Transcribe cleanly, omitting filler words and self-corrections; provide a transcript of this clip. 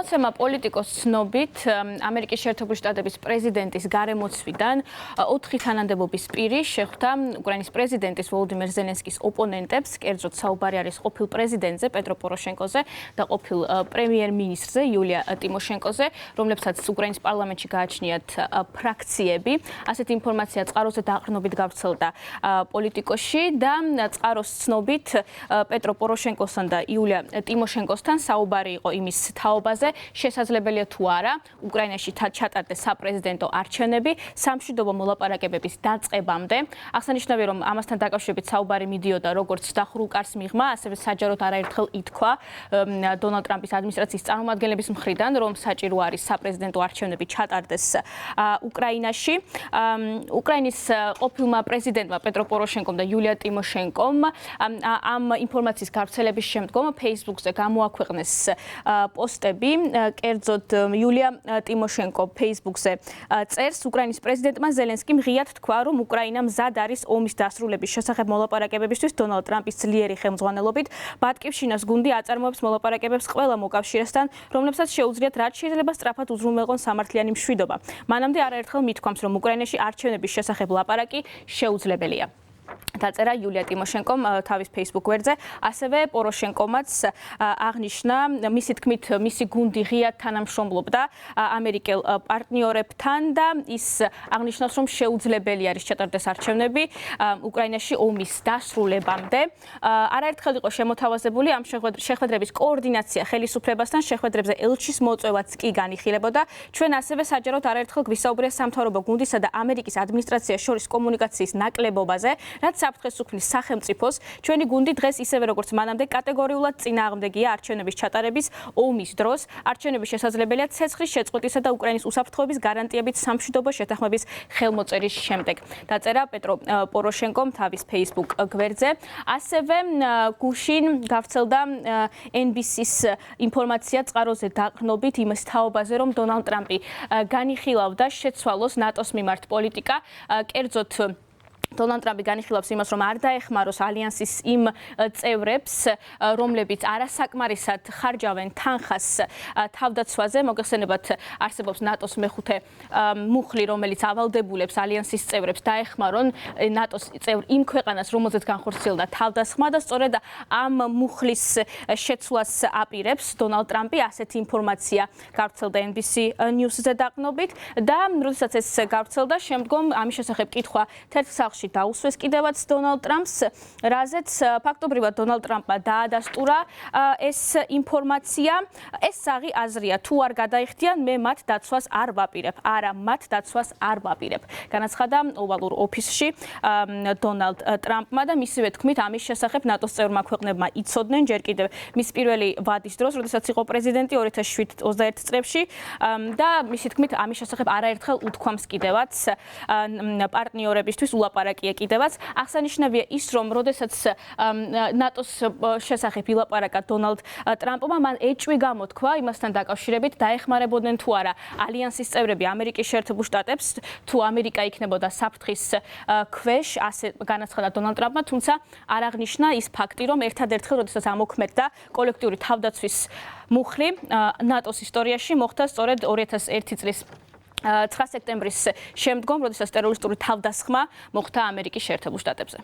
გამოცემა პოლიტიკოს ცნობით ამერიკის შეერთებული შტატების პრეზიდენტის გარემოცვიდან 4 თანამდებობის პირი შეხვდა უკრაინის პრეზიდენტის ვოლოდიმირ ზელენსკის ოპონენტებს, კერძოდ საუბარი არის ყოფილ პრეზიდენტზე პეტრო პოროშენკოზე და ყოფილ პრემიერ-მინისტრზე იულია ტიმოშენკოზე, რომლებსაც უკრაინის პარლამენტში გააჩნიათ ფრაქციები. ასეთი ინფორმაცია წყაროზე დაყრდნობით გავრცელდა პოლიტიკოში და წყაროს ცნობით პეტრო პოროშენკოსთან და იულია ტიმოშენკოსთან საუბარი იყო იმის თაობაზე, შესაძლებელია თუ არა უკრაინაში ჩატარდეს საპრეზიდენტო არჩევნები სამშვიდობო მოლაპარაკებების დაწყებამდე. აღსანიშნავია, რომ ამასთან დაკავშირებით საუბარი მიდიოდა როგორც დახურულ კარს მიღმა, ასევე საჯაროდ არაერთხელ ითქვა დონალდ ტრამპის ადმინისტრაციის წარმომადგენლების მხრიდან, რომ საჭირო არის საპრეზიდენტო არჩევნები ჩატარდეს უკრაინაში. უკრაინის ყოფილმა პრეზიდენტმა პეტრო პოროშენკომ და იულია ტიმოშენკომ ამ ინფორმაციის გავრცელების შემდგომ Facebook-ზე გამოაქვეყნეს პოსტები, კერძოდ იულია ტიმოშენკო Facebook-ზე წერს, უკრაინის პრეზიდენტმა ზელენსკიმ ღიად თქვა, რომ უკრაინა მზად არის ომის დასრულების შესახებ მოლაპარაკებებისთვის დონალდ ტრამპის ძლიერი ხელმძღვანელობით. ბატკივშინას გუნდი აწარმოებს მოლაპარაკებებს ყველა მოკავშირესთან, რომლებსაც შეუძლიათ რაც შეიძლება სწრაფად უზრუნველყონ სამართლიანი მშვიდობა. მანამდე არაერთხელ მithქვამს, რომ უკრაინაში არჩევნების შესახებ ლაპარაკი შეუძლებელია. დაწერა იულია ტიმოშენკომ თავის Facebook გვერდზე, ასევე პოროშენკომაც აღნიშნა, მისი თქმით, მისი გუნდი ღიად თანამშრომლობდა ამერიკელ პარტნიორებთან და ის აღნიშნავს, რომ შეუძლებელი არის ჩატარდეს არჩევნები უკრაინაში ომის დასრულებამდე. არაერთხელ იყო შემოთავაზებული ამ შეხვედრების კოორდინაცია ხელისუფლებასთან, შეხვედრებზე ელჩის მოწვევაც კი განიხილებოდა. ჩვენ ასევე საჯაროდ არაერთხელ გვისაუბრია სამთავრობო გუნდისა და ამერიკის ადმინისტრაციას შორის კომუნიკაციის ნაკლებობაზე, რაც საფრთხეს უქმნის სახელმწიფოს. ჩვენი გუნდი დღეს ისევე როგორც მანამდე კატეგორიულად წინააღმდეგია არჩევნების ჩატარების ომის დროს. არჩევნები შესაძლებელია ცეცხლის შეწყვეტისა და უკრაინის უსაფრთხოების გარანტიებით სამშვიდობო შეთანხმების ხელმოწერის შემდეგ. დაწერა პეტრო პოროშენკომ თავის Facebook გვერდზე. ასევე გუშინ გავრცელდა NBC-ს ინფორმაცია წყაროზე დაყრდნობით იმის თაობაზე, რომ დონალდ ტრამპი განიხილავდა შეცვალოს ნატოს მიმართ პოლიტიკა, კერძოდ დონალდ ტრამპი განიხილავს იმას, რომ არ დაეხმაროს ალიანსის იმ წევრებს, რომლებიც არასაკმარისად ხარჯავენ თანხას თავდაცვაზე. მოგეხსენებათ, არსებობს ნატოს მეხუთე მუხლი, რომელიც ავალდებულებს ალიანსის წევრებს დაეხმარონ ნატოს წევრ იმ ქვეყანას, რომელზეც განხორციელდა თავდასხმა და სწორედ ამ მუხლის შეცვლას აპირებს დონალდ ტრამპი. ასეთი ინფორმაცია გავრცელდა NBC News-ზე დაყრდნობით და როდესაც ეს გავრცელდა, შემდგომ ამის შესახებ კითხვა თეთრ სახლში დაუსვეს კიდევაც დონალდ ტრამპს, რაზეც ფაქტობრივად დონალდ ტრამპმა დაადასტურა ეს ინფორმაცია. ეს საღი აზრია, თუ არ გადაიხდიან, მე მათ დაცვას არ ვაპირებ. არა, მათ დაცვას არ ვაპირებ. განაცხადა ოვალურ ოფისში დონალდ ტრამპმა და მისივე თქმით, ამის შესახებ ნატოს წევრმა ქვეყნებმა იცოდნენ ჯერ კიდევ მის პირველი ვადის დროს, როდესაც იყო პრეზიდენტი 2007-21 წლებში და მისი თქმით, ამის შესახებ არაერთხელ უთქვამს კიდევაც პარტნიორებისთვის ულაპარაკია კიდევაც. აღსანიშნავია ის, რომ როდესაც ნატოს შესახებ ილაპარაკა დონალდ ტრამპმა, მან ეჭვი გამოთქვა იმასთან დაკავშირებით, დაეხმარებოდნენ თუ არა ალიანსის წევრები ამერიკის შეერთებულ შტატებს, თუ ამერიკა იქნებოდა საფრთხის ქვეშ, ასე განაცხადა დონალდ ტრამპმა, თუმცა არ აღნიშნა ის ფაქტი, რომ ერთადერთხელ როდესაც ამოქმედდა კოლექტიური თავდაცვის მუხლი ნატოს ისტორიაში, მოხდა სწორედ 2001 წლის 9 სექტემბრის შემდგომ, როდესაც ტერორისტული თავდასხმა მოხდა ამერიკის შეერთებულ შტატებზე.